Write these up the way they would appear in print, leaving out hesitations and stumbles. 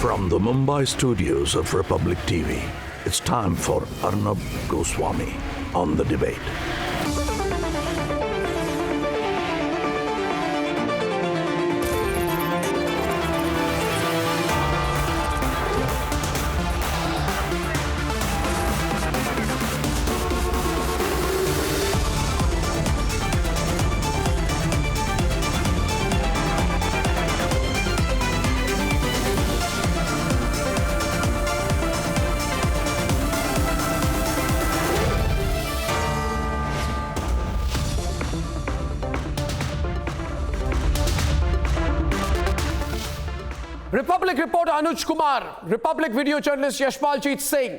From the Mumbai studios of Republic TV, it's time for Arnab Goswami on The Debate. Republic reporter Anuj Kumar, Republic video journalist Yashpaljeet Singh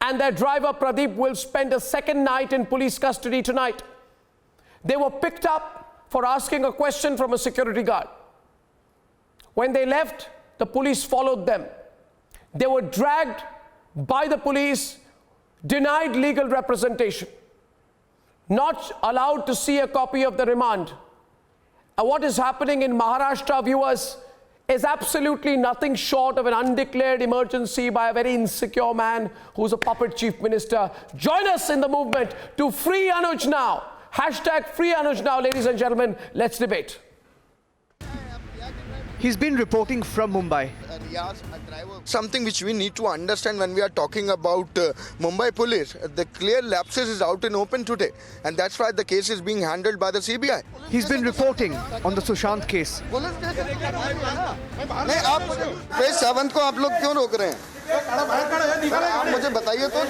and their driver Pradeep will spend a second night in police custody tonight. They were picked up for asking a question from a security guard. When they left, the police followed them. They were dragged by the police, denied legal representation, not allowed to see a copy of the remand. And what is happening in Maharashtra, viewers, is absolutely nothing short of an undeclared emergency by a very insecure man who's a puppet chief minister. Join us in the movement to free Anuj now. Hashtag free Anuj now, ladies and gentlemen. Let's debate. He's been reporting from Mumbai. Something which we need to understand when we are talking about Mumbai police, the clear lapses is out in open today, and that's why the case is being handled by the CBI. He's been reporting on the Sushant case. नहीं आप page 7 को आप लोग क्यों रोक रहे हैं? आप मुझे बताइए तो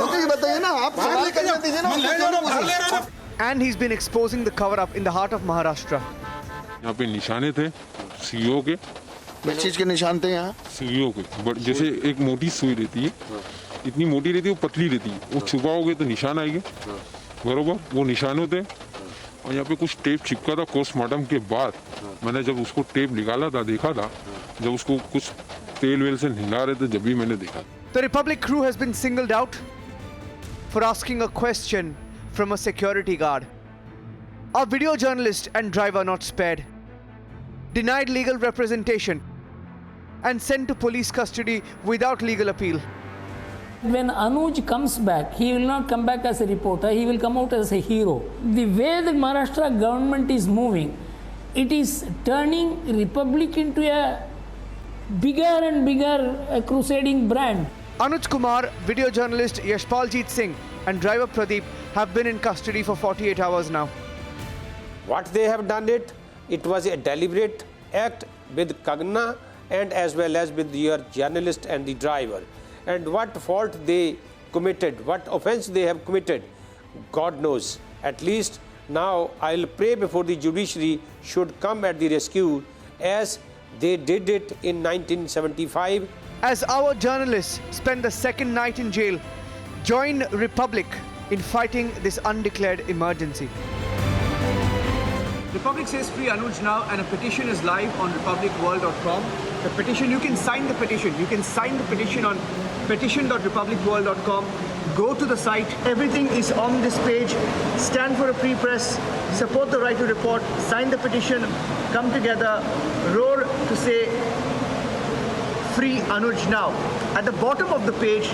मुझे बताइए ना आप सवाल करने दीजिए ना. And he's been exposing the cover-up in the heart of Maharashtra. यहाँ पे निशाने थे सीईओ के. किस चीज के निशान थे यहाँ? सीईओ के बट जैसे एक मोटी सुई रहती है, इतनी मोटी रहती है, वो पतली रहती है, वो छुपाओगे तो निशान आएंगे बरोबर. वो निशान होते और यहाँ पे कुछ टेप चिपका था. पोस्टमार्टम के बाद मैंने जब उसको टेप निकाला था, देखा था, जब उसको कुछ तेल वेल से हिला रहे थे, जब भी मैंने देखा. The Republic crew has been singled out for asking a question from a security guard. A video journalist and driver not spared, denied legal representation and sent to police custody without legal appeal. When Anuj comes back, he will not come back as a reporter, he will come out as a hero. The way the Maharashtra government is moving, it is turning Republic into a bigger and bigger crusading brand. Anuj Kumar, video journalist Yashpaljeet Singh and driver Pradeep have been in custody for 48 hours now. What they have done it was a deliberate act with Kagna and as well as with your journalist and the driver. And what fault they committed, what offense they have committed, God knows. At least now I'll pray before the judiciary should come at the rescue as they did it in 1975. As our journalists spend the second night in jail, join Republic in fighting this undeclared emergency. Republic says free Anuj now, and a petition is live on republicworld.com. The petition, you can sign the petition. You can sign the petition on petition.republicworld.com. Go to the site. Everything is on this page. Stand for a free press. Support the right to report. Sign the petition. Come together. Roar to say free Anuj now. At the bottom of the page,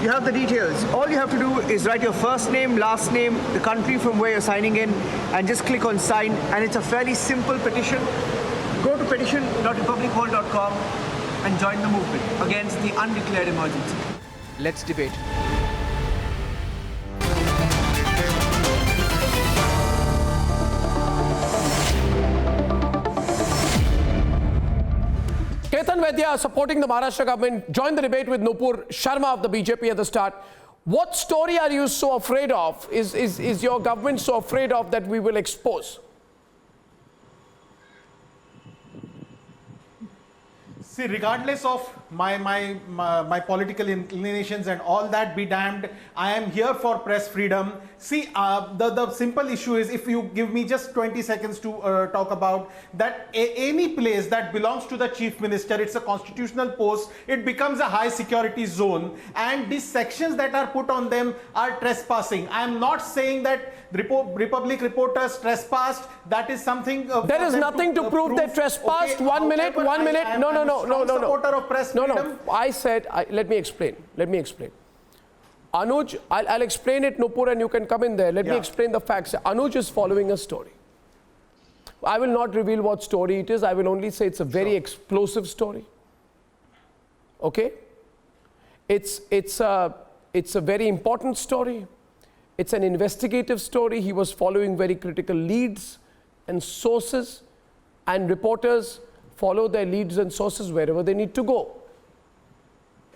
you have the details. All you have to do is write your first name, last name, the country from where you're signing in, and just click on sign. And it's a fairly simple petition. Go to petition.republicworld.com and join the movement against the undeclared emergency. Let's debate. Ketan Vaidya, supporting the Maharashtra government, joined the debate with Nupur Sharma of the BJP at the start. What story are you so afraid of? Is your government so afraid of that we will expose? See, regardless of my political inclinations and all that be damned, I am here for press freedom. See, the simple issue is, if you give me just 20 seconds to talk about that, any place that belongs to the chief minister, it's a constitutional post, it becomes a high security zone, and these sections that are put on them are trespassing. I am not saying that Republic reporters trespassed, that is something. There is nothing to prove they trespassed. Okay, 1 minute, however, 1 minute. I am No. a strong supporter of press freedom. I said, let me explain. Anuj, I'll explain it, Nupur, and you can come in there. Let me explain the facts. Anuj is following a story. I will not reveal what story it is. I will only say it's a very explosive story. Okay? It's a very important story. It's an investigative story. He was following very critical leads and sources, and reporters follow their leads and sources wherever they need to go.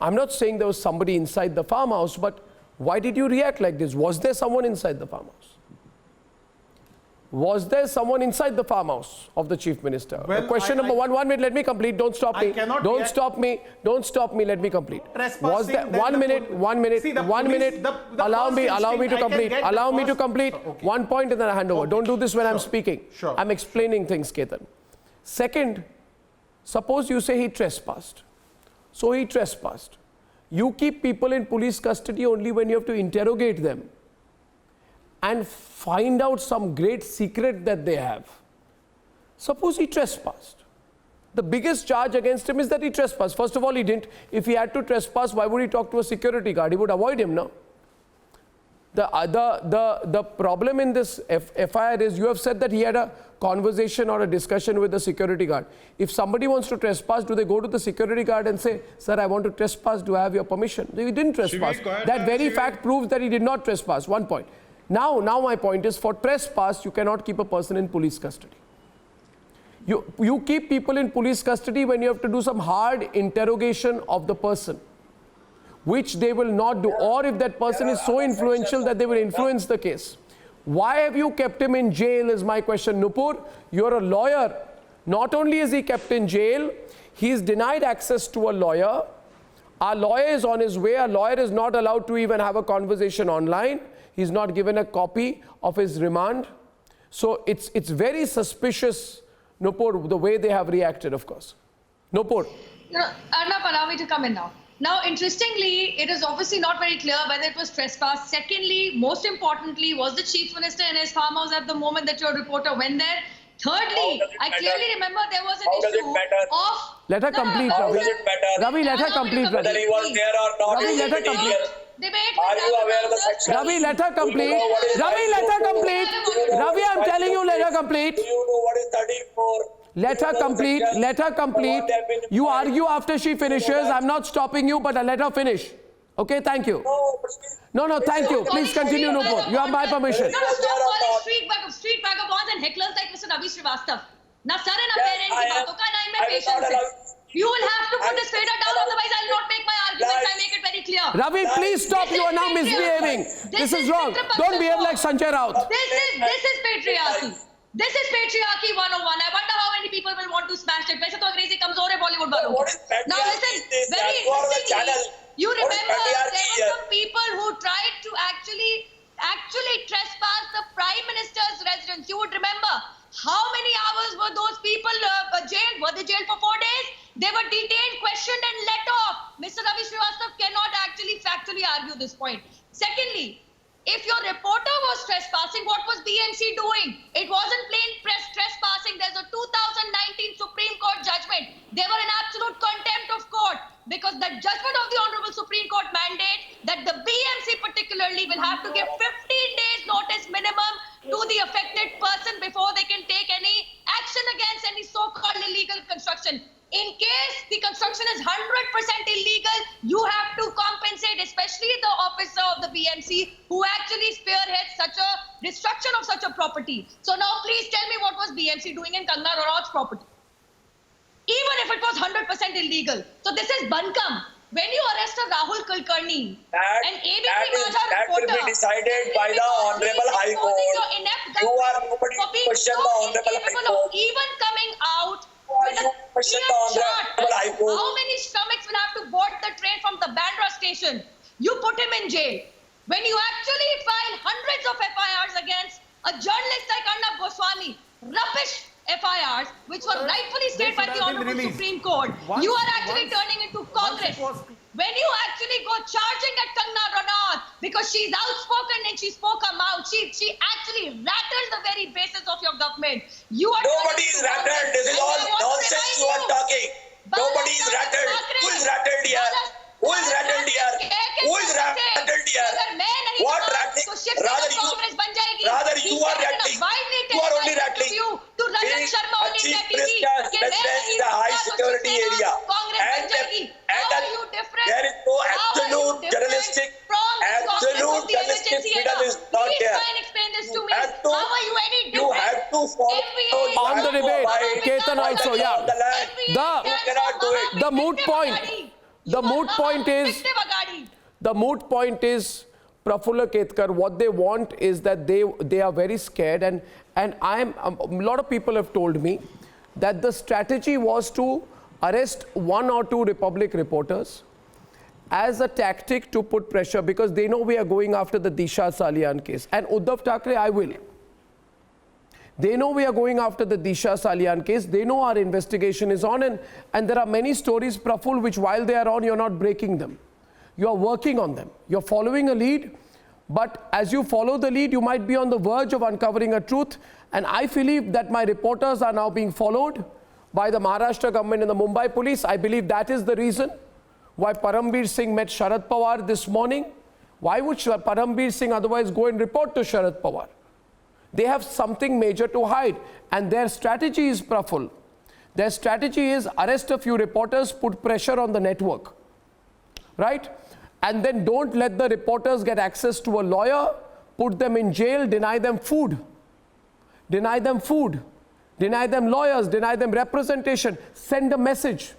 I'm not saying there was somebody inside the farmhouse, but why did you react like this? Was there someone inside the farmhouse? Was there someone inside the farmhouse of the Chief Minister? Well, Question number one. 1 minute, let me complete. Don't stop me. Don't stop me. Don't stop me. Let me complete. Was there 1 minute? 1 minute. See, 1 minute. Allow me to complete. Allow me to complete. Okay. 1 point and then I hand over. Don't do this when I'm speaking. Sure. I'm explaining things, Ketan. Second, suppose you say he trespassed. So he trespassed. You keep people in police custody only when you have to interrogate them and find out some great secret that they have. Suppose he trespassed. The biggest charge against him is that he trespassed. First of all, he didn't. If he had to trespass, why would he talk to a security guard? He would avoid him, no? The problem in this FIR is you have said that he had a conversation or a discussion with the security guard. If somebody wants to trespass, do they go to the security guard and say, sir, I want to trespass, do I have your permission? He didn't trespass. That very fact proves that he did not trespass. 1 point. Now my point is, for trespass, you cannot keep a person in police custody. You keep people in police custody when you have to do some hard interrogation of the person, which they will not do, or if that person is so influential that they will influence the case. Why have you kept him in jail is my question. Nupur, you're a lawyer. Not only is he kept in jail, he is denied access to a lawyer. Our lawyer is on his way. Our lawyer is not allowed to even have a conversation online. He's not given a copy of his remand. So it's very suspicious, Nupur, the way they have reacted, of course. Nupur. Arnab, allow me to come in now. Now, interestingly, it is obviously not very clear whether it was trespass. Secondly, most importantly, was the Chief Minister in his farmhouse at the moment that your reporter went there? Thirdly, I clearly remember there was an issue of... Let her complete, Ravi. Ravi, let her complete. Whether he was there or not, Ravi, let her complete. Are you aware of the section? Ravi, let her complete. Ravi, let her complete. Ravi, I'm telling you, let her complete. Do you know what is 34? Let her complete. Let her complete. You argue after she finishes. I'm not stopping you, but I'll let her finish. Okay, thank you. No, thank you. Please continue, Nupur. You have my permission. No, stop calling street vagabonds and hecklers like Mr. Ravi Srivastava. Na sir and na parent ki baaton ka na mein patience hai. You will have to put this fader down, otherwise I'll not make my arguments. I make it very clear. Ravi, please stop. You are now misbehaving. This is wrong. Don't behave like Sanjay Raut. This is patriarchy. This is patriarchy 101. I wonder how many people will want to smash it. वैसे तो अंग्रेजी कमजोर है Bollywood वालों को. Now listen, very interestingly, you remember there were some people who tried to actually trespass the Prime Minister's residence. You would remember how many hours were those people jailed? Were they jailed for 4 days? They were detained, questioned and let off. Mr. Ravi Srivastava cannot actually factually argue this point. Secondly, if your reporter was trespassing, what was BMC doing? It wasn't plain trespassing. There's a 2019 Supreme Court judgment. They were in absolute contempt of court because the judgment of the Honorable Supreme Court mandates that the BMC particularly will have to give 15 days notice minimum to the affected person before they can take any action against any so-called illegal construction. In case the construction is 100% illegal, you have to compensate, especially the officer of the BMC who actually spearheads such a destruction of such a property. So now please tell me what was BMC doing in Kangana Ranaut's property? Even if it was 100% illegal. So this is Bankam. When you arrest a Rahul Kulkarni, an ABC Raja reporter, will be decided by the Honorable High Court. You are nobody to question the Honorable High Court. Even coming out with a clear chart, how many stomachs will have to board the train from the Bandra station? You put him in jail. When you actually file hundreds of FIRs against a journalist like Arnab Goswami, rubbish FIRs, which were rightfully stayed by the Honorable Supreme Court, you are actually turning into Congress. when you actually go charging at Kangana Ranaut because she's outspoken and she spoke her mouth, she actually rattled the very basis of your government. You are nobody is rattled. This is all nonsense you are talking. Nobody is rattled. Who is rattled here? Who is rattled here? Who is rattled here? What rattling? Rather you are rattling. You are only rattling. Being a chief president in a high security area. And there is no absolute journalistic freedom is not there. You have to follow On the debate, Ketan also, yeah. You cannot do it. The moot point is Prafulla Ketkar, what they want is that they are very scared, and a lot of people have told me that the strategy was to arrest 1 or 2 Republic reporters as a tactic to put pressure, because they know we are going after the Disha Salian case. And Uddhav Thackeray, I will. They know we are going after the Disha Salian case. They know our investigation is on, and there are many stories, Praful, which while they are on, you're not breaking them. You're working on them. You're following a lead, but as you follow the lead, you might be on the verge of uncovering a truth. And I believe that my reporters are now being followed by the Maharashtra government and the Mumbai police. I believe that is the reason why Parambir Singh met Sharad Pawar this morning. Why would Parambir Singh otherwise go and report to Sharad Pawar? They have something major to hide, and their strategy is Praful. Their strategy is arrest a few reporters, put pressure on the network, right? And then don't let the reporters get access to a lawyer, put them in jail, deny them food, deny them lawyers, deny them representation, send a message.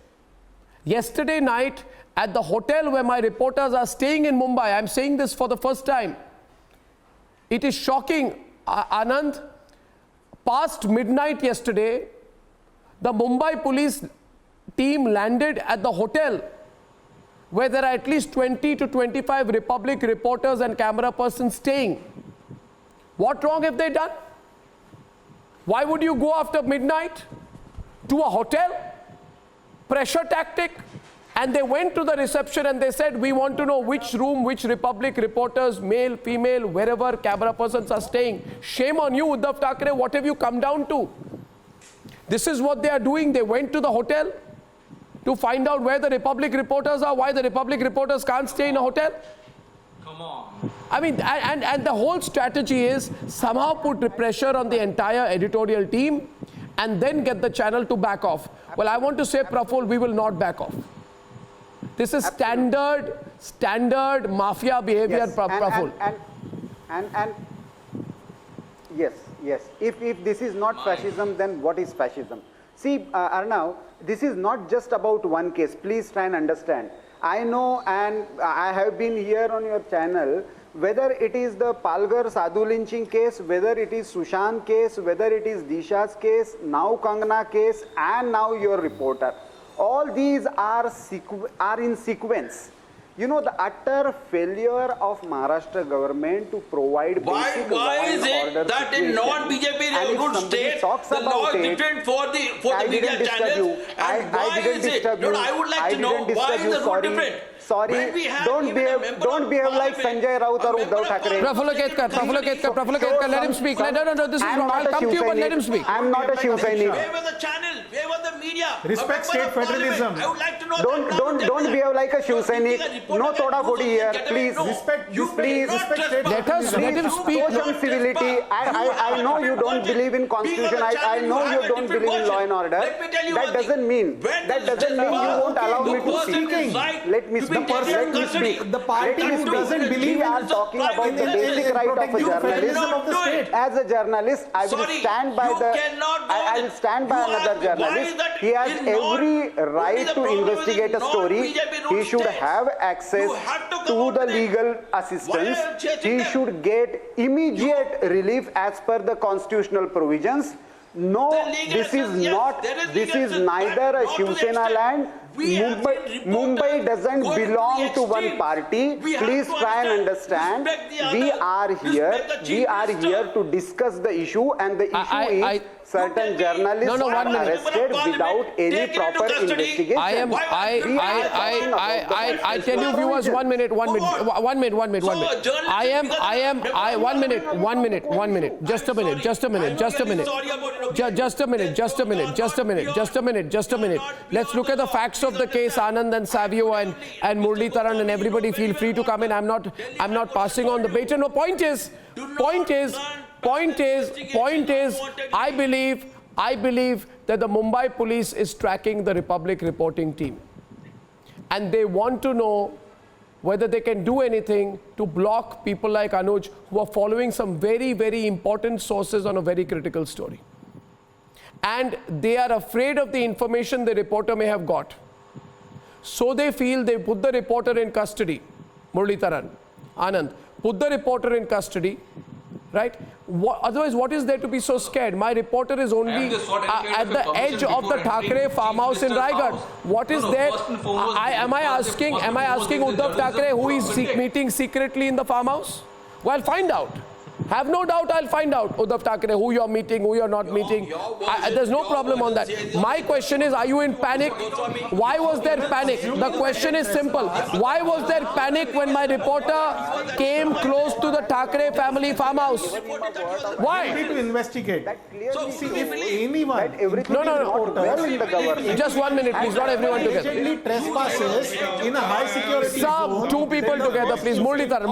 Yesterday night at the hotel where my reporters are staying in Mumbai, I'm saying this for the first time, it is shocking, Anand, past midnight yesterday, the Mumbai police team landed at the hotel where there are at least 20 to 25 Republic reporters and camera persons staying. What wrong have they done? Why would you go after midnight to a hotel? Pressure tactic. And they went to the reception and they said, we want to know which room, which Republic reporters, male, female, wherever camera persons are staying. Shame on you, Uddhav Thackeray, what have you come down to? This is what they are doing. They went to the hotel to find out where the Republic reporters are, why the Republic reporters can't stay in a hotel. Come on. I mean, and the whole strategy is somehow put pressure on the entire editorial team and then get the channel to back off. Well, I want to say, Praful, we will not back off. This is standard mafia behavior, yes. Praful. And yes. If this is not fascism, then what is fascism? See, Arnab, this is not just about one case. Please try and understand. I know, and I have been here on your channel, whether it is the Palghar Sadhu lynching case, whether it is Sushant case, whether it is Disha's case, now Kangana case, and now your reporter. All these are in sequence. You know, the utter failure of Maharashtra government to provide basic law and order that in non-BJP good state, the law is different for the media channels? I didn't disturb you. I would like to know why is the rule different? Sorry, don't behave like Sanjay Raut or Uddhav Thackeray. Prafula Ketkar, let him speak. No, this is wrong. I'll come to you, but let him speak. I'm not a Shiv Sainik. Where was the channel? Where was the media? Respect state federalism. I would like to know. Don't behave like a Shiv Sainik. No toda fodi here, please. Let him speak. Show some civility. I know you don't believe in constitution. I know you don't believe in law and order. That doesn't mean you won't allow me to speak. Let me speak. The party who doesn't believe we are talking about the basic right of a journalist. As a journalist, I will stand by I will stand by another journalist. He has every right to investigate a story. He should have access to the legal assistance. He should get immediate relief as per the constitutional provisions. No, this is neither a Shiv Sena land Mumbai doesn't belong to one party. Please try and understand. We are here to discuss the issue, and the issue is certain journalists are arrested without any proper investigation. I tell you viewers, 1 minute. One minute. Just a minute. Let's look at the facts of the case, Anand and Savio and Muralidharan, and everybody feel free to come in. I'm not passing on the baton. No, point is, I believe that the Mumbai police is tracking the Republic reporting team. And they want to know whether they can do anything to block people like Anuj who are following some very, very important sources on a very critical story. And they are afraid of the information the reporter may have got. So they feel they put the reporter in custody. Muralidharan, Anand, put the reporter in custody, right? Otherwise, what is there to be so scared? My reporter is only at the edge of the Thackeray farmhouse in Raigad. What is there? Am I asking Uddhav Thackeray who is meeting secretly in the farmhouse? Well, I'll find out. Have no doubt I'll find out, Uddhav Thackeray, who you're meeting, who you're not meeting. There's no problem on that. My question is, are you in panic? Why was there panic? The question is simple. Why was there panic when my reporter came close to the Thackeray family farmhouse? Why? We need to investigate. So, see, if anyone... No. Just 1 minute, please. Not everyone together. Trespasses in a high security zone. Two people together, please. Muralidharan.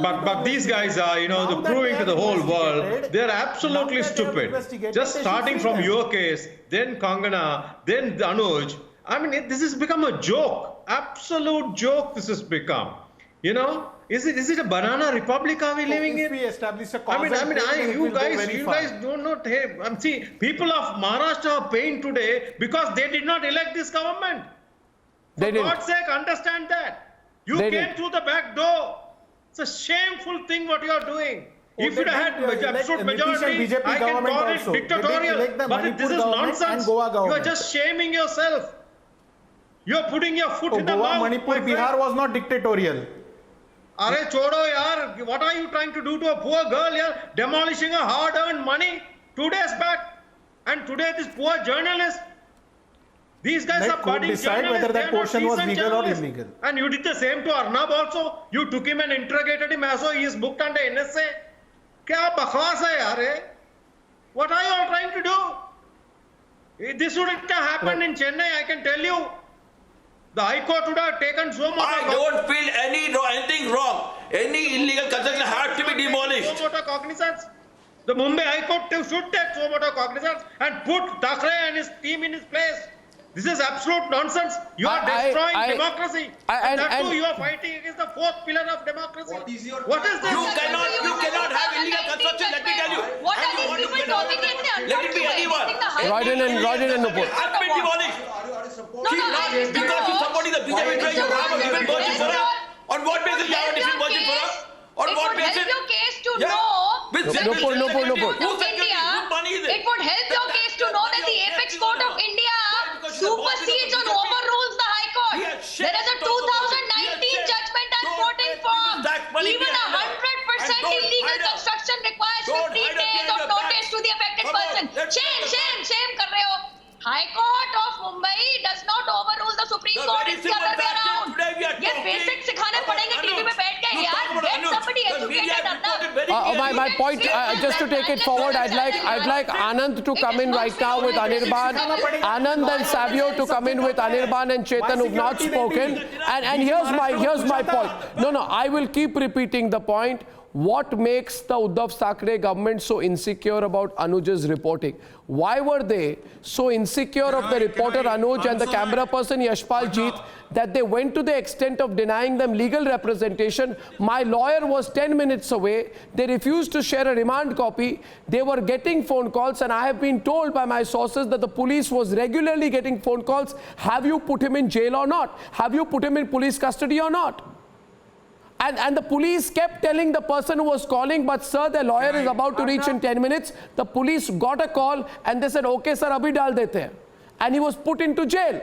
But these guys are, proving to the whole world, they're absolutely stupid. Just starting from your case, then Kangana, then Anuj. I mean, this has become a joke. Absolute joke this has become. Is it a banana republic are we living in? We established a you guys don't know. See, people of Maharashtra are paying today because they did not elect this government. For God's sake, understand that. You came through the back door. It's a shameful thing what you are doing. If you had absolute majority, I can call it dictatorial. But this is nonsense. You are just shaming yourself. You are putting your foot in the mouth. Manipur, Bihar was not dictatorial. Are chodo yaar, what are you trying to do to a poor girl here? Demolishing her hard-earned money 2 days back. And today this poor journalist. These guys are budding decide whether that portion was legal or illegal. And you did the same to Arnab also. You took him and interrogated him as though he is booked under NSA. Kya bakhwas hai yaar? What are you all trying to do? This wouldn't have happened in Chennai, I can tell you. The High Court would have taken so much. I don't feel anything wrong. Any illegal construction has to be demolished. So much cognizance. The Mumbai High Court should take so much cognizance and put Thackeray and his team in his place. This is absolute nonsense. You are destroying democracy. And that too, you are fighting against the fourth pillar of democracy. What is this? You cannot have illegal construction, let me tell you. What are these people talking like they Let it be anyone. Rodin and Nupur. Has been demolished. Because you somebody the BJP trying to have a different version for us. On what basis you have a different version for us? On what basis? It would help your case to know Nupur. it would help your case to know that the Apex Court of India supersedes and overrules the High Court. There is a 2019 judgment I'm quoting from. Even 100% illegal construction requires 15 days of notice to the affected person. Shame kar rahe ho. High Court of Mumbai does not overrule the Supreme Court. It's the other way around. ये basic सिखाने पड़ेंगे TV पे बैठ के यार. Get somebody educated, Arnab. My point, just to take it forward, I'd like Anand to come in right now with Anirban. Anand and Savio to come in with Anirban and Chetan who've not spoken. And here's my point. No, I will keep repeating the point. What makes the Uddhav Thackeray government so insecure about Anuj's reporting? Why were they so insecure of the reporter Anuj and the camera person Yashpal Jeet that they went to the extent of denying them legal representation? My lawyer was 10 minutes away. They refused to share a remand copy. They were getting phone calls, and I have been told by my sources that the police was regularly getting phone calls. Have you put him in jail or not? Have you put him in police custody or not? And the police kept telling the person who was calling, but sir, the lawyer is about to reach in 10 minutes. The police got a call and they said, okay sir, abhi dal dete hain. And he was put into jail.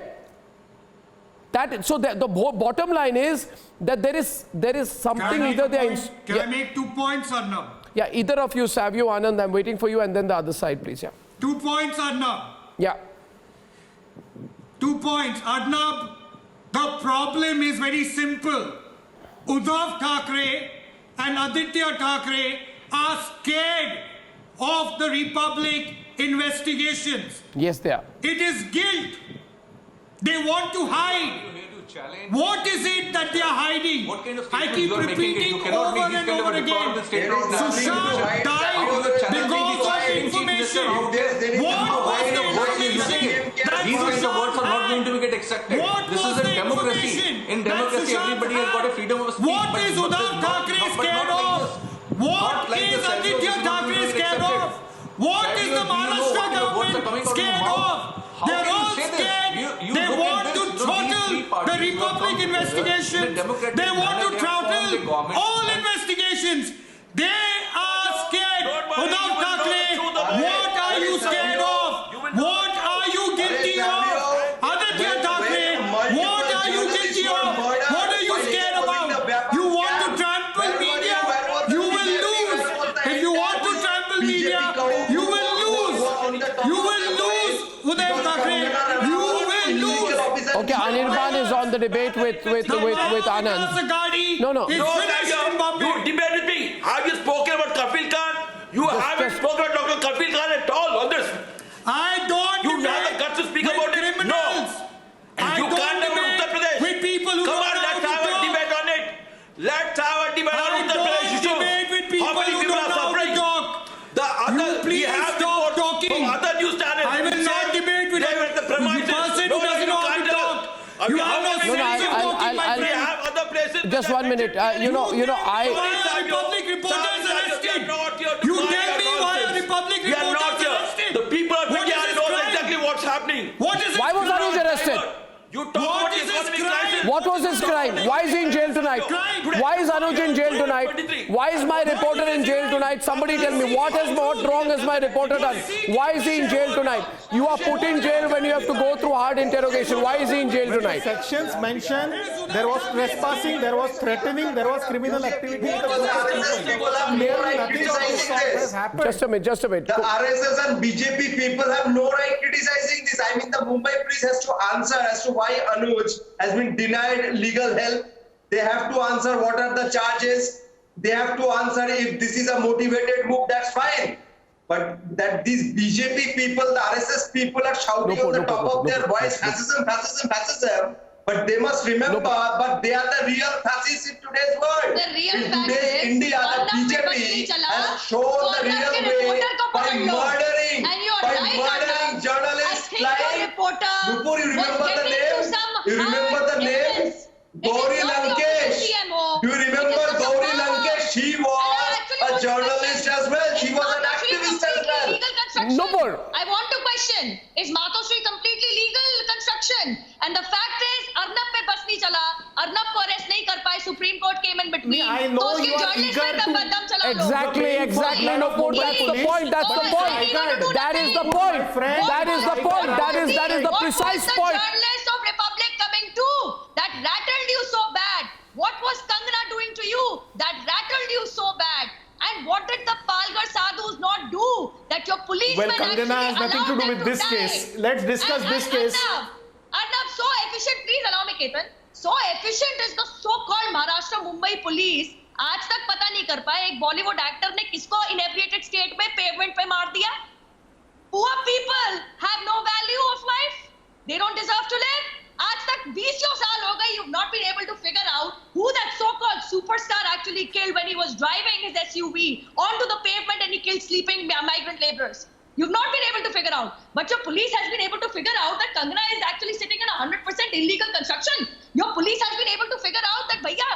So the bottom line is that there is something either they are. Can I make 2 points, Arnab? Yeah, either of you, Savio, Anand, I'm waiting for you, and then the other side, please. Yeah. 2 points, Arnab. Yeah. 2 points. Arnab, the problem is very simple. Uddhav Thackeray and Aditya Thackeray are scared of the Republic investigations. Yes, they are. It is guilt. They want to hide. What is it that they are hiding? I keep repeating over and over again. Sushant died because of information. What was the information? These kinds of words are not going to get accepted. This is a democracy. In democracy, everybody has got a freedom of speech. What is Uddhav Thackeray scared of? What is Aditya Thackeray scared of? What is the Maharashtra government scared of? They're all scared. They want to throttle the Republic investigation. They want to throttle all investigations. They are scared. Uddhav Thackeray, what are you scared of? What are you guilty of? Aditya Thackeray, what are you guilty of? What are you scared about? You want to trample media? You will lose. If you want to trample media, you will lose. You will lose, Uddhav Thackeray. You will lose. Okay, Anirban is on the debate with Anand. No. No, you debate with me. Have you spoken about Kafil Khan? You haven't spoken about Dr. Kafil Khan at all on this. I don't. You have the guts to speak about it. No. And you can't debate Uttar Pradesh. With people who come on, don't let's know have how to a debate on it. Let's have a debate on Uttar Pradesh issue. How many people are suffering? The other, please stop talking. Other news channels. I will not debate with the person who doesn't know how to talk. You have no sense of talking, my friend. Just 1 minute. You know, I. Why are Republic reporters arrested? You tell me why are Republic reporters arrested? The people of India know exactly what's happening. What is Why was Anuj arrested? You talk about the economic crisis. What was his crime? Why is he in jail tonight? Why is Anuj in jail tonight? Why is my reporter in jail tonight? Somebody tell me what wrong has my reporter done? Why is he in jail tonight? You are put in jail when you have to go through hard interrogation. Why is he in jail tonight? Sections mentioned there was trespassing, there was threatening, there was criminal activity. Just a minute. The RSS and BJP people have no right criticizing this. I mean, the Mumbai police has to answer as to why Anuj has been denied legal help. They have to answer what are the charges. They have to answer if this is a motivated move, that's fine. But that these BJP people, the RSS people are shouting on the top of their voice, fascism. But they must remember, but they are the real fascists in today's world. The real in today's India, the BJP has shown the real way by murdering journalists like, before you remember the name, Gauri Lankesh. Do you remember Gauri Lankesh? She was a journalist as well. She was an activist as well. No more. I want to question, is Matoshri completely legal construction? And the fact is, Arnab pe bas nahi chala. Arnab ko arrest nahi kar paye. Supreme Court came in between. I know you are eager to... Exactly. No more. That's the point. That is the point. That is the precise point. What was the journalist of Republic coming to? That rattled you so bad. What was Kangana doing to you? That rattled you so bad. And what did the Palgar sadhus not do? That your policemen Kangana has nothing to do with this case. Let's discuss this case. Arnab, so efficient, please allow me, Ketan. So efficient is the so-called Maharashtra Mumbai police. आज तक पता नहीं कर पाए एक Bollywood actor ने किसको inebriated state में पेवमेंट पे मार दिया. Poor people have no value of life. They don't deserve to live. आज तक 20 साल हो गए. You've not been able to figure out who that so-called superstar actually killed when he was driving his SUV onto the pavement and he killed sleeping migrant laborers. You've not been able to figure out. But your police has been able to figure out that Kangana is actually sitting in 100% illegal construction. Your police has been able to figure out that, bhaiya,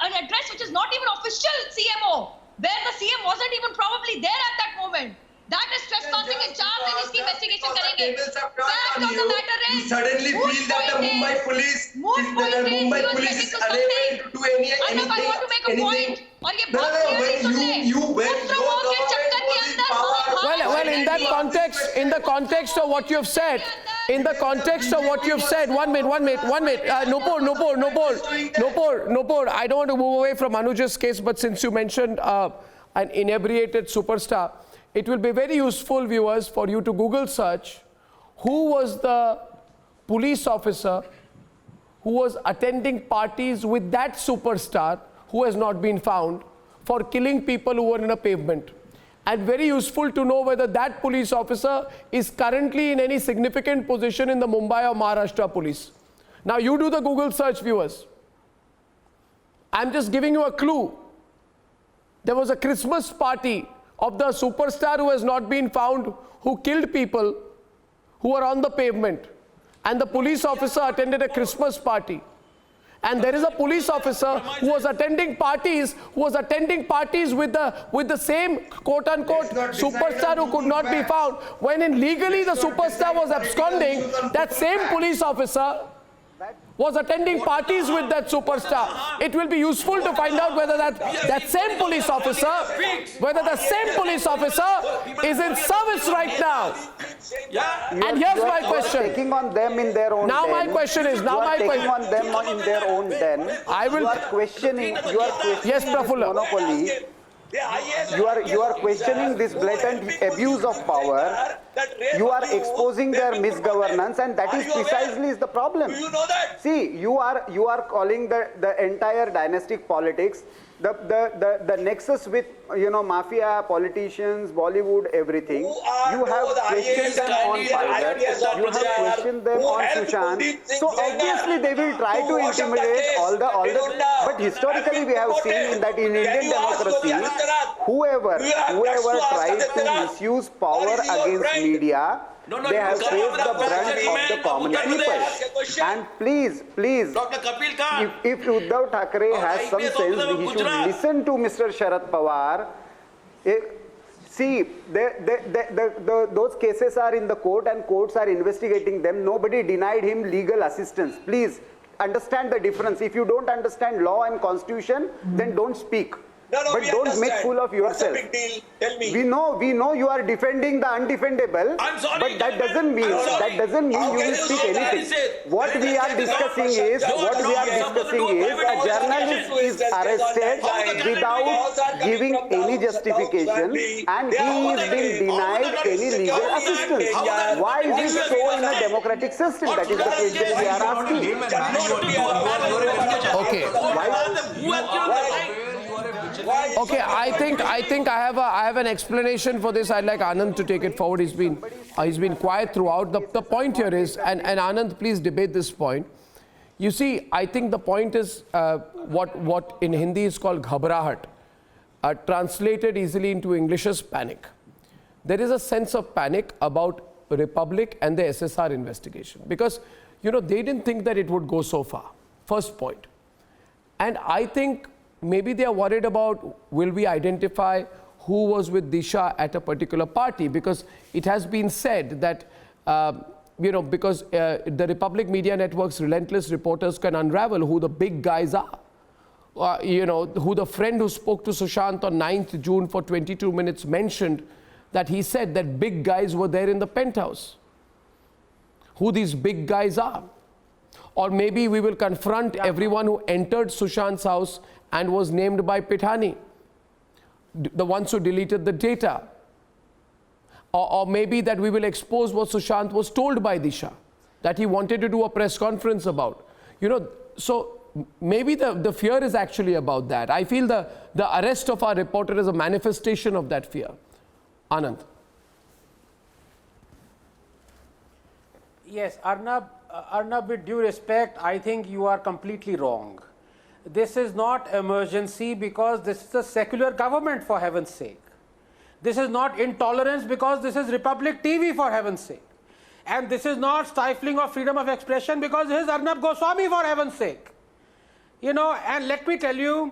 an address which is not even official CMO, where the CM wasn't even probably there at that moment. That is trespassing in charge and iski investigation karenge. Fact of the matter is, you suddenly feel that the Mumbai police is unable to do anything. Arnab, I want to make a point. और ये बहुत clearly सुन ले. पुत्रों के चक्कर के अंदर Well, in the context of what you have said, in the context of what you've said, one minute. Nupur, I don't want to move away from Anuj's case, but since you mentioned an inebriated superstar, it will be very useful, viewers, for you to Google search who was the police officer who was attending parties with that superstar who has not been found for killing people who were in a pavement. And very useful to know whether that police officer is currently in any significant position in the Mumbai or Maharashtra police. Now you do the Google search, viewers. I'm just giving you a clue. There was a Christmas party of the superstar who has not been found, who killed people who were on the pavement. And the police officer attended a Christmas party. And there is a police officer who was attending parties with the same quote-unquote superstar who could not be found. When legally the superstar was absconding, that same police officer was attending parties with that superstar. It will be useful to find out whether that same police officer is in service right now. And here's my question. Taking on them in their own now den. My question is, now my question. Taking on them in their own den. I will. You are questioning yes, Prafulla. Monopoly. You are questioning this blatant abuse of power. You are exposing their misgovernance, and that is precisely the problem. See, you are calling the entire dynastic politics the nexus with mafia, politicians, Bollywood, everything. You have questioned them on Tiger. You have questioned them on Sushant. So obviously they will try to intimidate all the. But historically we have seen in Indian democracy, whoever tries to misuse power against media, they have faced the brunt of the common people. And please, if Uddhav Thackeray has some sense, he should listen to Mr. Sharad Pawar. See, those cases are in the court and courts are investigating them. Nobody denied him legal assistance. Please understand the difference. If you don't understand law and constitution, then don't speak. But don't make fool of yourself. What's the big deal? Tell me. We know you are defending the undefendable. I'm sorry. But that doesn't mean you will speak anything. What we are discussing is a journalist is arrested without giving any justification, and he is being denied any legal assistance. Why is it so in a democratic system? That is the question we are asking. Okay. Okay, I think I have an explanation for this. I'd like Anand to take it forward. He's been quiet throughout. The point here is, and Anand, please debate this point. You see, I think the point is what in Hindi is called ghabrahat, translated easily into English as panic. There is a sense of panic about Republic and the SSR investigation because they didn't think that it would go so far. First point. And I think maybe they are worried about, will we identify who was with Disha at a particular party? Because it has been said that, because the Republic Media Network's relentless reporters can unravel who the big guys are. Who the friend who spoke to Sushant on 9th June for 22 minutes mentioned that he said that big guys were there in the penthouse. Who these big guys are. Or maybe we will confront everyone who entered Sushant's house and was named by Pithani, the ones who deleted the data. Or maybe that we will expose what Sushant was told by Disha, that he wanted to do a press conference about. So maybe the fear is actually about that. I feel the arrest of our reporter is a manifestation of that fear. Anand. Yes, Arnab, with due respect, I think you are completely wrong. This is not emergency because this is a secular government, for heaven's sake. This is not intolerance because this is Republic TV, for heaven's sake. And this is not stifling of freedom of expression because this is Arnab Goswami, for heaven's sake. And let me tell you,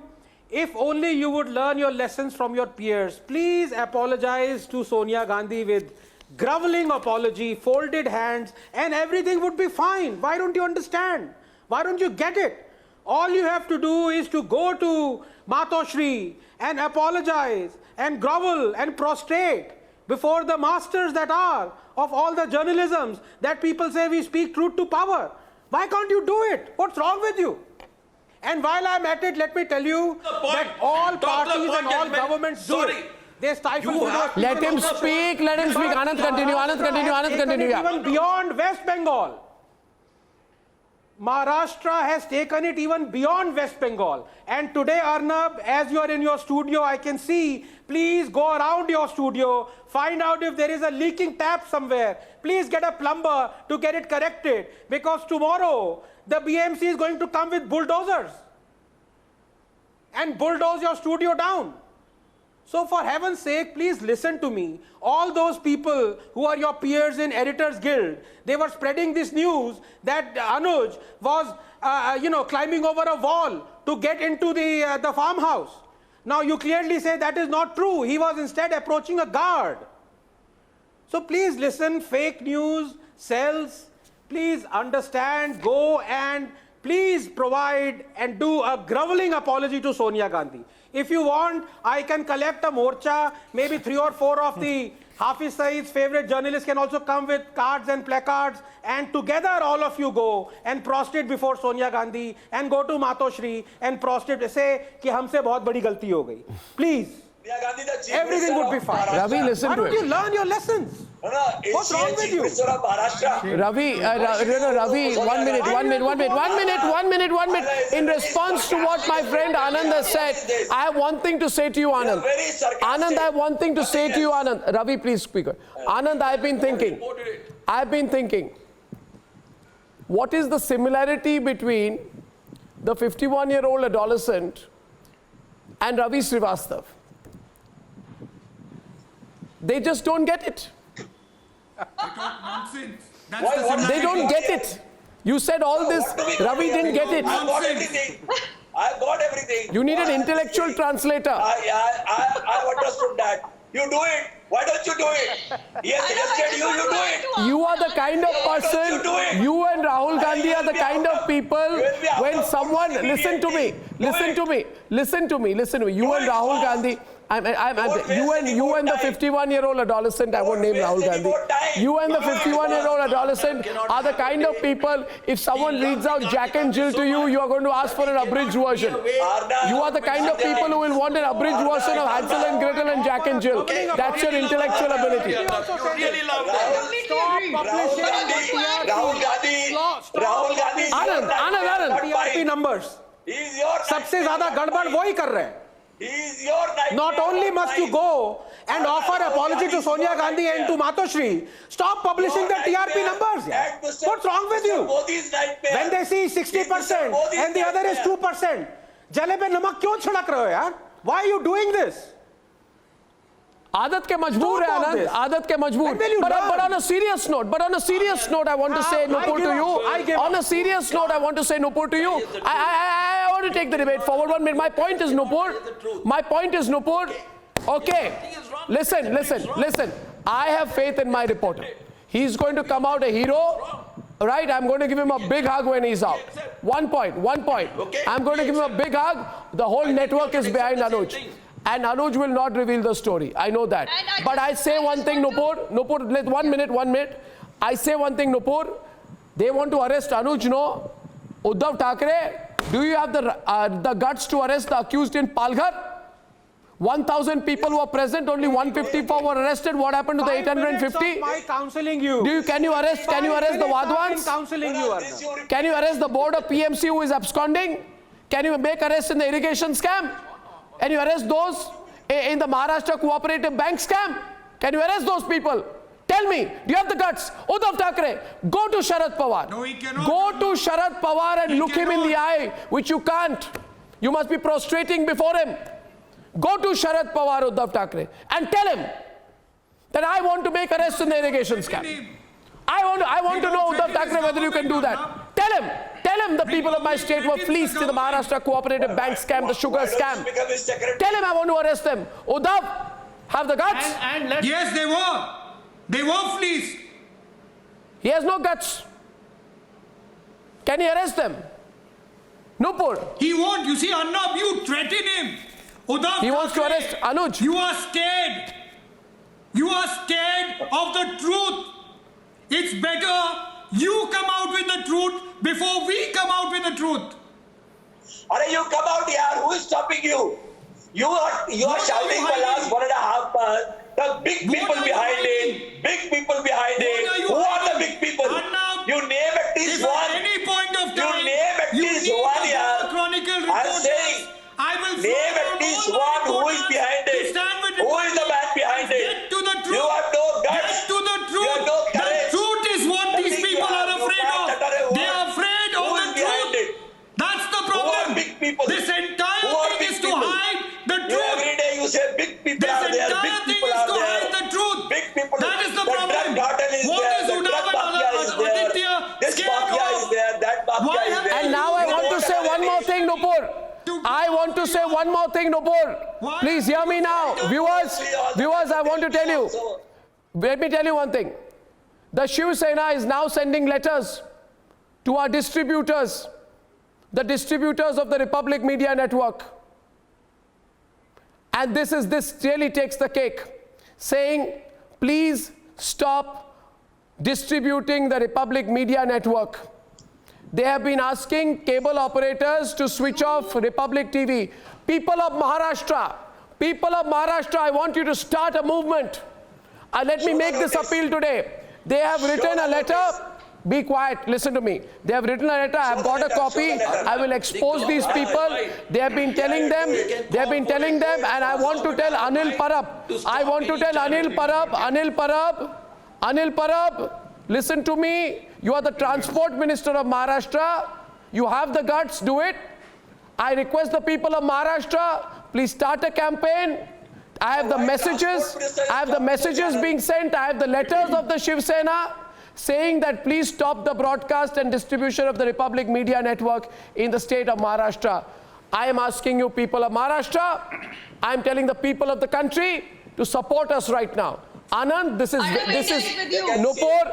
if only you would learn your lessons from your peers, please apologize to Sonia Gandhi with groveling apology, folded hands, and everything would be fine. Why don't you understand? Why don't you get it? All you have to do is to go to Matoshri and apologize and grovel and prostrate. before the masters that are of all the journalisms that people say we speak truth to power. Why can't you do it? What's wrong with you? And while I'm at it, let me tell you that all parties and all governments do it. They stifle freedom of speech. Let him speak, let him speak. Anand, continue, Anand, continue, Anand, continue. Even beyond West Bengal. Maharashtra has taken it even beyond West Bengal. And today, Arnab, as you are in your studio, I can see, please go around your studio, find out if there is a leaking tap somewhere. Please get a plumber to get it corrected. Because tomorrow, the BMC is going to come with bulldozers and bulldoze your studio down. So for heaven's sake, please listen to me. All those people who are your peers in Editors Guild, they were spreading this news that Anuj was, climbing over a wall to get into the farmhouse. Now you clearly say that is not true. He was instead approaching a guard. So please listen, fake news sells. Please understand, go and please provide and do a groveling apology to Sonia Gandhi. If you want, I can collect a morcha, maybe 3 or 4 of the Hafiz Saeed's favorite journalists can also come with cards and placards, and together all of you go and prostrate before Sonia Gandhi and go to Matoshri and prostrate, say कि हमसे बहुत बड़ी गलती हो गई. Please. Everything would be fine. Ravi, listen to it. Why don't you learn your lessons? What's wrong with you? Ravi, Ravi, 1 minute. In response to what my friend Anand has said, I have one thing to say to you, Anand. Anand, I have one thing to say to you, Anand. Ravi, please speak. Anand, I have been thinking, what is the similarity between the 51-year-old adolescent and Ravi Srivastav? They just don't get it. Nonsense. They don't get it. You said all this, Ravi didn't get it. I got everything. You need an intellectual translator. I understood that. You do it. Why don't you do it? He has suggested you do it. You are the kind of person, you and Rahul Gandhi are the kind of people, when someone, listen to me, you and Rahul Gandhi, you and the 51-year-old adolescent, I won't name Rahul Gandhi. You and the 51-year-old adolescent are the kind of people, if someone reads out Jack and Jill to you, you are going to ask for an abridged version. You are the kind of people who will want an abridged version of Hansel and Gretel and Jack and Jill. That's your intellectual ability. Rahul Gandhi. Anand, TRP numbers. सबसे ज़्यादा गड़बड़ वो ही कर रहे हैं. Not only must you go and offer apology to Sonia Gandhi and to Matoshri, stop publishing the TRP numbers. What's wrong with you? When they see 60% and the other is 2%, जले पे नमक क्यों छिड़क रहे हो यार? Why are you doing this? आदत के मजबूर है आनंद, आदत के मजबूर. But on a serious note, I want to say Nupur to you. On a serious note, I want to say Nupur to you. I want to take the debate forward 1 minute. My point is Nupur. Okay, listen. I have faith in my reporter. He's going to come out a hero. Right, I'm going to give him a big hug when he's out. One point. I'm going to give him a big hug. The whole network is behind Anuj. And Anuj will not reveal the story. I know that. But I say one thing, Nupur, 1 minute. I say one thing, Nupur. They want to arrest Anuj, no? Uddhav Thackeray, do you have the guts to arrest the accused in Palghar? 1,000 people were present, only 154 were arrested. What happened to the 850? My counseling you. Can you arrest the Wadwans? Counseling you, Can you arrest the board of PMC who is absconding? Can you make arrests in the irrigation scam? Can you arrest those in the Maharashtra Cooperative Bank scam? Can you arrest those people? Tell me, do you have the guts? Uddhav Thackeray, go to Sharad Pawar. No, he cannot. Go to Sharad Pawar and look him in the eye, which you can't. You must be prostrating before him. Go to Sharad Pawar, Uddhav Thackeray, and tell him that I want to make arrests in the irrigation scam. I want to know, Uddhav Thackeray, whether you can do that. Tell him the people of my state were fleeced in the Maharashtra Cooperative Bank scam, the sugar scam. Tell him I want to arrest them. Uddhav, have the guts? Yes, they were fleeced. He has no guts. Can he arrest them? Nupur. He won't. You see, Arnab, you threaten him. Uddhav he wants to arrest Anuj. You are scared. You are scared of the truth. It's better you come out with the truth before we come out with the truth. Are you come out here? Who is stopping you? You are shouting for last 1.5 months. The big people behind it. Big people behind it. Who are the big people? You name at least one. Any point of You time, name at least one here. I'm saying, name at least one who is behind it. Who is the man behind it? You have no guts. To the truth. You have no courage. The truth is what these people are afraid of. They are afraid of the truth. That's the problem. Big people. This entire thing is to hide the truth. Every day you say big people are there. Big people are there. The truth. Big people. That is the problem. Drug cartel is there. The drug mafia is there. This mafia is there. That mafia is there. And now I want to say one more thing, Nupur. I want to say one more thing, Nupur. Please hear me now. Viewers, I want to tell you. Let me tell you one thing. The Shiv Sena is now sending letters to our distributors, the distributors of the Republic Media Network. And this really takes the cake, saying, please stop distributing the Republic Media Network. They have been asking cable operators to switch off Republic TV. People of Maharashtra, I want you to start a movement. Let me make this appeal today. They have written a letter. Be quiet, listen to me. They have written a letter, I have got a copy. I will expose these people. They have been telling them, and I want to tell Anil Parab, listen to me. You are the Transport Minister of Maharashtra. You have the guts, do it. I request the people of Maharashtra, please start a campaign. I have the messages being sent. I have the letters of the Shiv Sena saying that please stop the broadcast and distribution of the Republic Media Network in the state of Maharashtra. I am asking you, people of Maharashtra, I am telling the people of the country to support us right now. Anand, this is Nupur,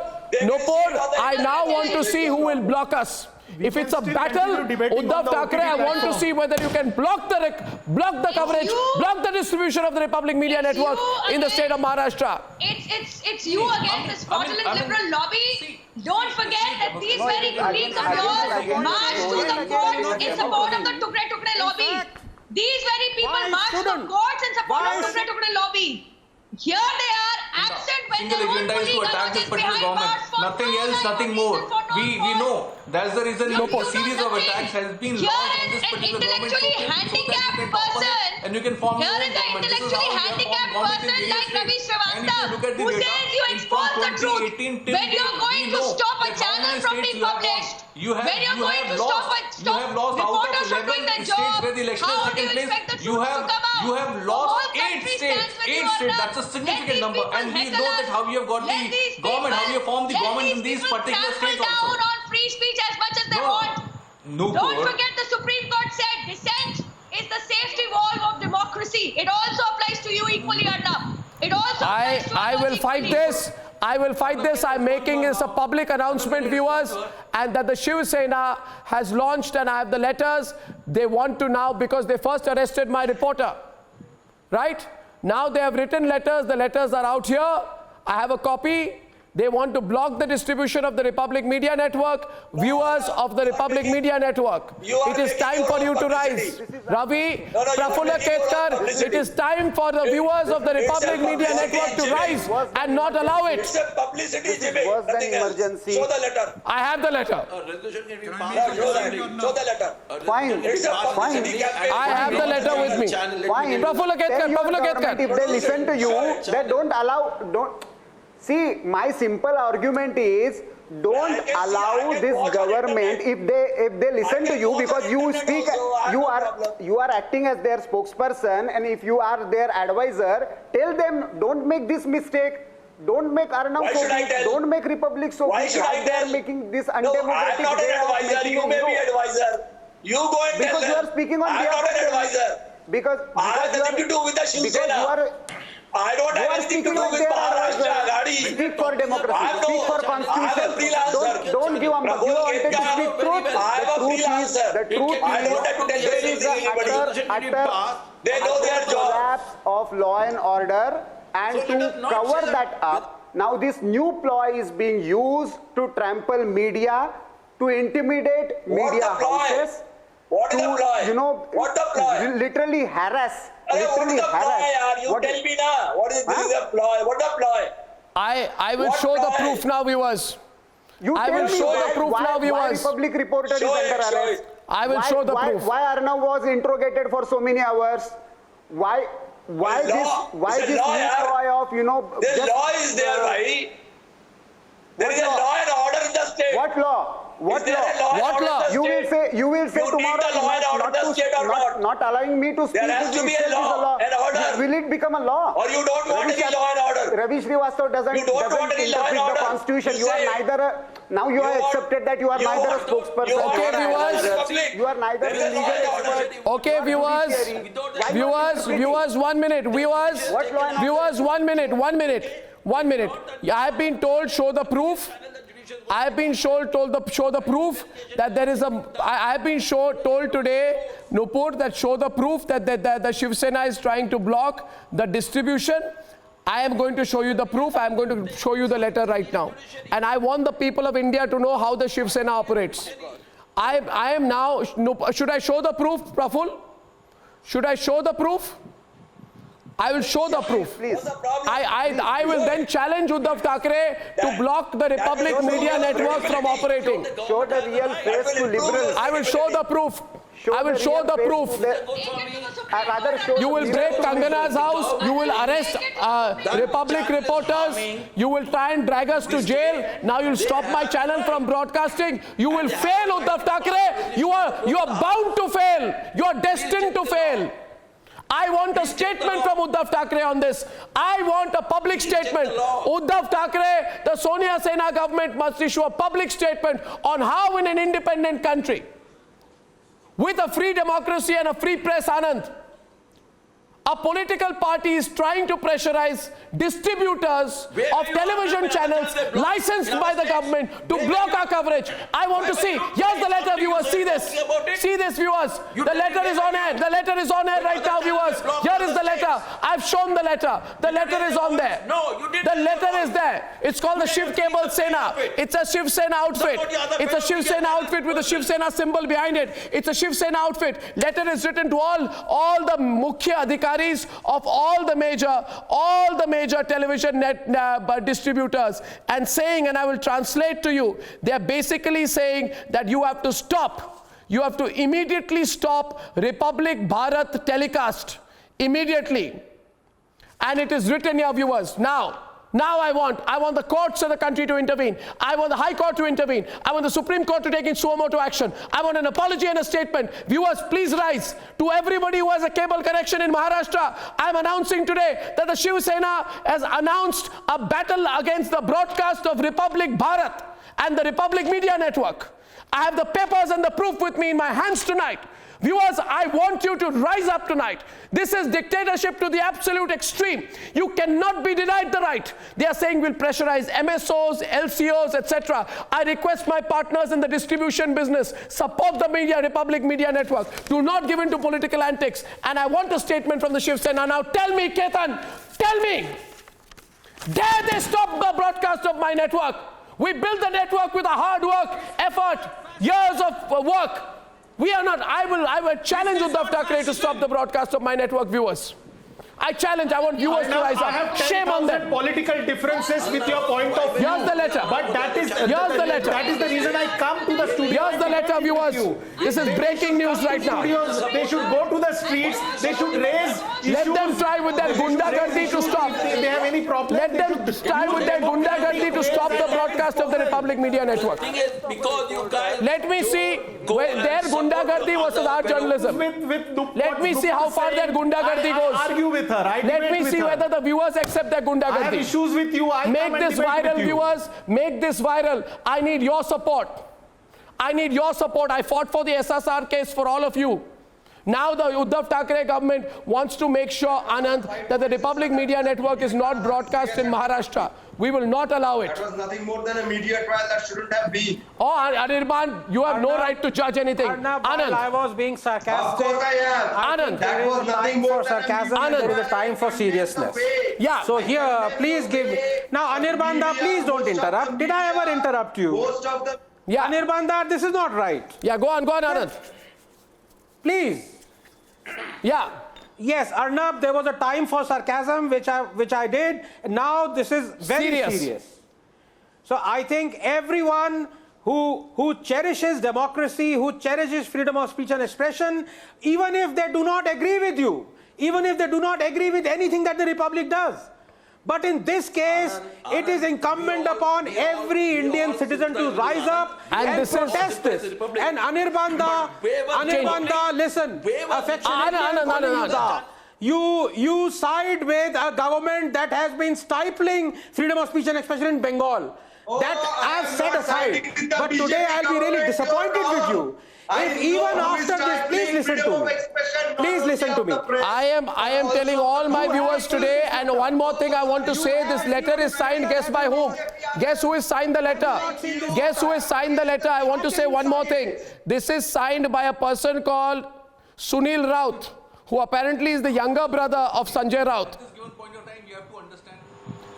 I now want to see who will block us. If it's a battle, Uddhav Thackeray, I want to see whether you can block the coverage, block the distribution of the Republic Media Network in the state of Maharashtra. It's you against this fraudulent liberal lobby. Don't forget that these very colleagues of yours marched to the courts in support of the Tukre lobby. These very people marched to the courts in support of Tukre lobby. Here they are, absent when their own colleague is behind bars for nothing else, nothing more. We know. That's the reason a series of attacks has been launched on this particular government. Intellectually handicapped person. And you can form here is an intellectually handicapped person like Ravi Srivastava who says you expose the truth. When you are going to stop a channel from being published, when you are going to stop reporters from doing their job, how do you expect the truth to come out? You have lost 8 states. 8 states. That's a significant number. And we know that how you have got the government, how you have formed the government in these particular states also. On free speech as much as they want. Don't forget the Supreme Court said dissent is the safety valve of democracy. It also applies to you equally, Arnab. It also applies to I will fight this. I will fight this. I'm making this a public announcement, viewers, and that the Shiv Sena has launched, and I have the letters. They want to now, because they first arrested my reporter, right? Now they have written letters. The letters are out here. I have a copy. They want to block the distribution of the Republic Media Network. Viewers of the Republic Media Network, it is time for you to rise. Ravi, Prafulla Ketkar, it is time for the viewers of the Republic Media Network to rise and not allow it. It's a publicity, Jimmy. Was an emergency. Show the letter. I have the letter. Show the letter. Fine. Fine. I have the letter with me. Fine. Prafulla Ketkar. If they listen to you, they don't allow. See, my simple argument is, don't allow this government, if they listen to you, because you speak, you are acting as their spokesperson, and if you are their advisor, tell them, don't make this mistake. Don't make Arnab so weak. Don't make Republic so weak. They are making this undemocratic way of making. You may be advisor. You go and because tell you are speaking on behalf of I'm not an advisor. Because I have nothing to do with the Shiv Sena. I don't have anything to do with Maharashtra. Speak for democracy. Speak for constitution. Don't give wanted to speak truth. The truth is there is an utter they know their job. collapse of law and order, And to cover that up, now this new ploy is being used to trample media, to intimidate media houses. What is the ploy? You know, what the ploy? Literally harass. What is the ploy? You tell me now. What is the ploy? What the ploy? I will show the proof now, viewers. I will show the proof now, viewers. Why Republic reporter is under arrest? I will show the proof. Why Arnab was interrogated for so many hours? Why this new ploy of, you know... The law is there, right? There is a law and order in the state. What law? What law? What law? You will say tomorrow not allowing me to speak. There has to be a law and order. Will it become a law? Or you don't want any law and order? Ravi Srivastava doesn't interpret the constitution. You are neither now you have accepted that you are neither a spokesperson. Okay, viewers. You are neither a legal expert. Okay, viewers, 1 minute. Viewers, 1 minute. I have been told, show the proof. I have been show the proof that there is a. I have been told today, Nupur, that show the proof that the Shiv Sena is trying to block the distribution. I am going to show you the proof. I am going to show you the letter right now. And I want the people of India to know how the Shiv Sena operates. I am now. Should I show the proof, Praful? Should I show the proof? I will show the proof. I will then challenge Uddhav Thackeray to block the Republic Media Network from operating. Show the real face to liberals. I will show the proof. I will show the proof. You will break Kangana's house. You will arrest Republic reporters. You will try and drag us to jail. Now you'll stop my channel from broadcasting. You will fail, Uddhav Thackeray. You are bound to fail. You are destined to fail. I want a statement from Uddhav Thackeray on this. I want a public statement. Uddhav Thackeray, the Sonia Sena government must issue a public statement on how in an independent country, with a free democracy and a free press, Anand, a political party is trying to pressurize distributors of television channels licensed by the government to block our coverage. I want to see. Here's the letter, viewers. See this. See this, viewers. The letter is on air. The letter is on air right now, viewers. Here is the letter. I've shown the letter. The letter is on there. No, you didn't. The letter is there. It's called the Shiv Cable Sena. It's a Shiv Sena outfit. It's a Shiv Sena outfit with a Shiv Sena symbol behind it. It's a Shiv Sena outfit. Letter is written to all the Mukhya Adhikaris of all the major television distributors, and saying, and I will translate to you, they are basically saying that you have to stop, you have to immediately stop Republic Bharat telecast immediately. And it is written here, viewers. Now I want the courts of the country to intervene. I want the High Court to intervene. I want the Supreme Court to take in suo motu action. I want an apology and a statement. Viewers, please rise. To everybody who has a cable connection in Maharashtra, I am announcing today that the Shiv Sena has announced a battle against the broadcast of Republic Bharat and the Republic Media Network. I have the papers and the proof with me in my hands tonight. Viewers, I want you to rise up tonight. This is dictatorship to the absolute extreme. You cannot be denied the right. They are saying we'll pressurize MSOs, LCOs, etc. I request my partners in the distribution business, support the media, Republic Media Network. Do not give in to political antics. And I want a statement from the Shiv Sena. Now tell me, Ketan, tell me, dare they stop the broadcast of my network? We built the network with a hard work, effort, years of work. We are not. I will challenge Uddhav Thackeray to stop the broadcast of my network, viewers. I challenge. I want viewers to rise up. Shame on them. Political differences with your point of view. Here's the letter. But that is the letter. That is the reason I come to the studio. Here's the letter, viewers. This is breaking news right now. They should go to the streets. They should raise issues. Let them try with their gundagardi to stop. If they have any problem, let them try with their gundagardi to stop the broadcast of the Republic Media Network. Let me see their gundagardi versus our journalism. Let me see how far their gundagardi goes. Argue with her. Let me see whether the viewers accept their gundagardi. I have issues with you. Make this viral, viewers. Make this viral. I need your support. I need your support. I fought for the SSR case for all of you. Now the Uddhav Thackeray government wants to make sure, Anand, that the Republic Media Network is not broadcast in Maharashtra. We will not allow it. That was nothing more than a media trial that shouldn't have been. Oh, Anirban, you have no right to judge anything. Arnab, Anand. I was being sarcastic. Of course I am. Anand. That was nothing more for than a sarcasm. media There is a time for seriousness. Yeah. So here, please give me. Now, Anirbanda, please don't interrupt. Did I ever interrupt you? Most of the Yeah. Anirbanda, this is not right. Yeah, go on, Anand. Please. Yeah. Yes, Arnab, there was a time for sarcasm, which I did. Now this is very serious. So I think everyone who cherishes democracy, who cherishes freedom of speech and expression, even if they do not agree with you, even if they do not agree with anything that the Republic does. But in this case, it is incumbent upon every Indian citizen to rise up and protest this. And Anirbanda, listen, affectionately, you side with a government that has been stifling freedom of speech and expression in Bengal. That I've set aside. But today I'll be really disappointed with you. If even after this, please listen to me. Please listen to me. I am telling all my viewers today, and one more thing I want to say, this letter is signed, guess by whom? Guess who has signed the letter? Guess who has signed the letter? I want to say one more thing. This is signed by a person called Sunil Raut, who apparently is the younger brother of Sanjay Raut.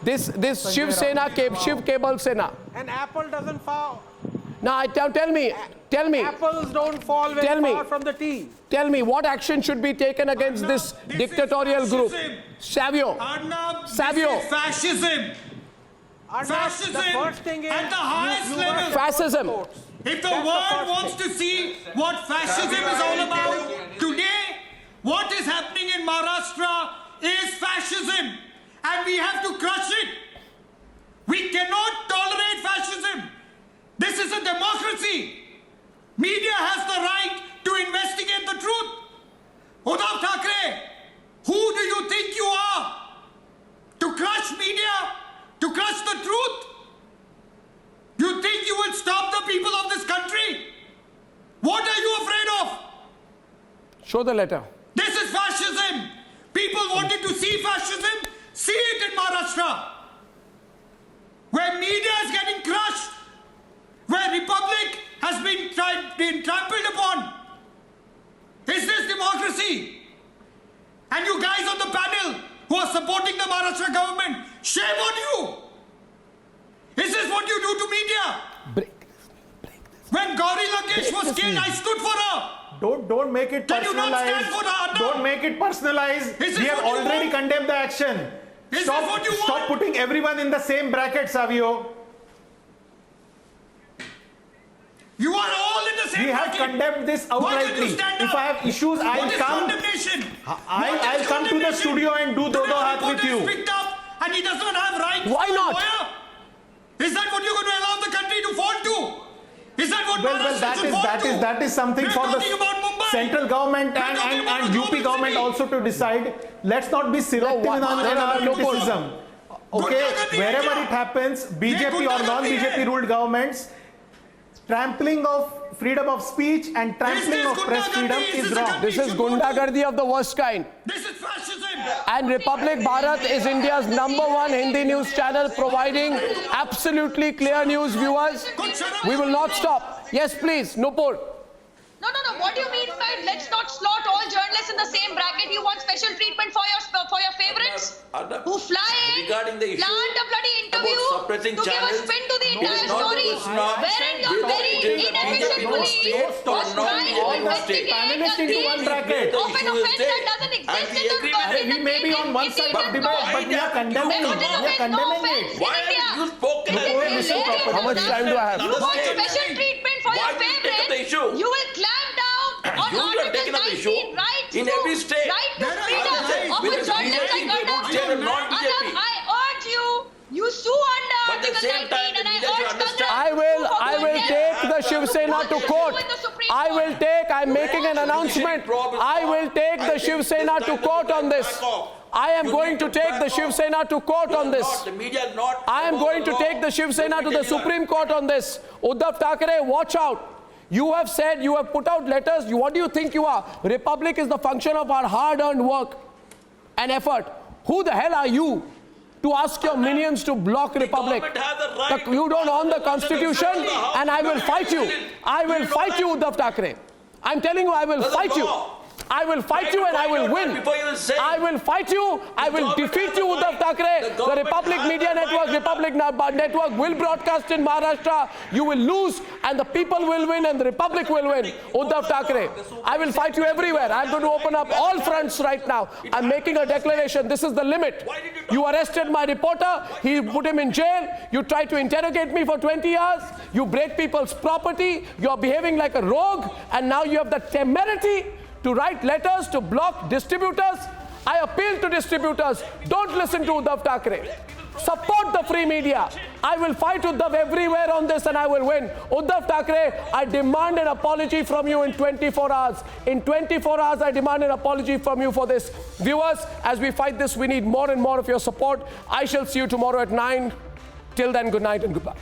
This Shiv Sena, Shiv Cable Sena. And apple doesn't fall. Now, tell me. Apples don't fall very far from the tree. Tell me, what action should be taken against this dictatorial group? Savio. Savio. This is fascism. Fascism the first thing is at the highest level. Fascism. If the world wants to see what fascism is all about, today, what is happening in Maharashtra is fascism. And we have to crush it. We cannot tolerate fascism. This is a democracy. Media has the right to investigate the truth. Uddhav Thackeray, who do you think you are? To crush media? To crush the truth? You think you will stop the people of this country? What are you afraid of? Show the letter. This is fascism. People wanted to see fascism. See it in Maharashtra. Where media is getting crushed. Where Republic has been trampled upon. Is this democracy? And you guys on the panel who are supporting the Maharashtra government, shame on you. Is this what you do to media? Break this. When Gauri Lankesh was killed, I stood for her. Don't make it Can you not stand personalized. for her, Arnab? Don't make it personalized. Is this We have what you already want? condemned the action. Is this what you Stop want? putting everyone in the same bracket, Savio. You are all in the same We have bracket. condemned this Why don't you outrightly. stand If up? I have issues, What I'll is come. condemnation? I'll come to the studio and do Today Dodo Hath with reporter is you. picked up and he does not have rights. Why to a not? lawyer? Is that what you're going to allow the country to fall to? Is that what Well, Maharashtra should fall to? that is something We're for talking about the Mumbai. central government We're talking about and the UP government city. also to decide. Let's not be selective in our criticism. Okay, Gundagandi wherever hai it happens, BJP or Gundagandi non-BJP hai. ruled governments, trampling of freedom of speech and trampling of press freedom is wrong. This is Gundagardi of the worst kind. This is fascism. And Republic Bharat is India's #1 Hindi news channel, providing absolutely clear news, viewers. We will not stop. Yes, please, Nupur. No. What do you mean by let's not slot all journalists in the same bracket? You want special treatment for your favorites Arnab, who fly in, regarding the issue plant a bloody interview about suppressing to give a channels, spin to the it is entire not the story, question of wherein your whether very it is a inefficient BJP police state or was trying to non-BJP investigate state. Panelists into one bracket. of an The issue is offence there. that doesn't And exist we in agree the with it. We may be on one side of debate, but we are condemning it. We are condemning it. Why haven't you spoken It is as hilarious. How much time do I have? You want special treatment for Why your do you take up the favorites, issue? you will clamp down on You are Article taking up the 19, issue right in to, every state. right to There are freedom other states of a which is journalist BJP, like Arnab. they would not BJP. Arnab, I urge you sue under But at the Article same time, 19 and the I media should urge understand. I will take the Shiv Sena to court. I'm making an announcement. I will take the Shiv Sena to court on this. I am going to take the Shiv Sena to court on this. The media is not. I am going to take the Shiv Sena to the Supreme Court on this. Uddhav Thackeray, watch out. You have said, you have put out letters. What do you think you are? Republic is the function of our hard-earned work and effort. Who the hell are you to ask your minions to block Republic? You don't own the Constitution, and I will fight you. I will fight you, Uddhav Thackeray. I'm telling you, I will fight you. I will fight you and I will win. I will fight you. I will defeat you, Uddhav Thackeray. The Republic Media Network, Republic Network will broadcast in Maharashtra. You will lose and the people will win and the Republic will win. Uddhav Thackeray, I will fight you everywhere. I'm going to open up all fronts right now. I'm making a declaration. This is the limit. You arrested my reporter. He put him in jail. You tried to interrogate me for 20 years. You break people's property. You are behaving like a rogue. And now you have the temerity to write letters to block distributors. I appeal to distributors, don't listen to Uddhav Thackeray. Support the free media. I will fight Uddhav everywhere on this and I will win. Uddhav Thackeray, I demand an apology from you in 24 hours. In 24 hours, I demand an apology from you for this. Viewers, as we fight this, we need more and more of your support. I shall see you tomorrow at 9. Till then, good night and goodbye.